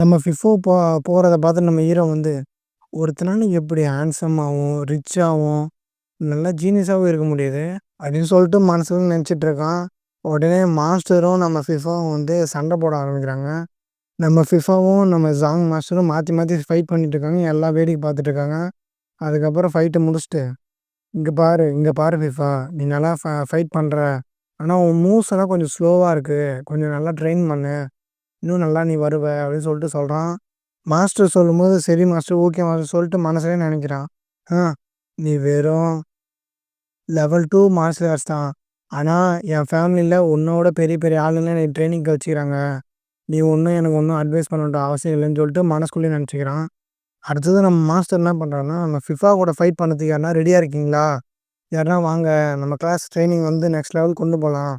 நம்ம ஃபிஃபோ போறத பார்த்து நம்ம ஹீரோ வந்து, "ஒருத்தனால எப்படி ஹேண்ட்ஸமாவும், ரிச்சாவும், நல்லா ஜீனியஸாவும் இருக்க முடியுது?" அப்படின்னு சொல்லிட்டு மனசுல நெனச்சிட்டு இருக்கான். உடனே மாஸ்டரும், நம்ம ஃபிஃபாவும் வந்து சண்டை போட ஆரம்பிக்கிறாங்க. நம்ம ஃபிஃபாவும், நம்ம ஜாங் மாஸ்டரும் மாத்தி மாத்தி ஃபைட் பண்ணிட்டு இருக்காங்க. எல்லாம் வேடிக்கை பார்த்துட்டு இருக்காங்க. அதுக்கப்புறம் ஃபைட்ட முடிச்சுட்டு, இங்க பாரு ஃபிஃபா, நீ நல்லா ஃபைட் பண்ற. ஆனா உன் மூவ்ஸ் எல்லாம் கொஞ்சம் ஸ்லோவா இருக்கு. கொஞ்சம் நல்லா ட்ரெயின் பண்ணு. இன்னும் நல்லா நீ வருவ." அப்படின்னு சொல்லிட்டு சொல்றான். மாஸ்டர் சொல்லும்போது, "சரி மாஸ்டர், ஓகே மாஸ்டர்" சொல்லிட்டு மனசுலயே நெனைக்கிறான். "ஆ நீ வெறும் லெவல் 2 மார்ஷியல் ஆர்ட்ஸ் தான். ஆனா என் ஃபேமிலில உன்னோட பெரிய பெரிய ஆளுங்கலாம் என்னைய ட்ரெய்னிங்க்கு வச்சுக்கிறாங்க. நீ ஒண்ணும் எனக்கு ஒண்ணும் அட்வைஸ் பண்ண வேண்டிய அவசியம் இல்லைன்னு" சொல்லிட்டு மனசுக்குள்ளேயே நெனச்சுக்கிறான். அடுத்தது நம்ம மாஸ்டர் என்ன பண்றாருன்னா, நம்ம ஃபிஃபா கூட ஃபைட் பண்ணதுக்கு யாருனா ரெடியா இருக்கீங்களா? யாருனா வாங்க, நம்ம கிளாஸ் ட்ரெய்னிங் வந்து நெக்ஸ்ட் லெவல் கொண்டு போலாம்.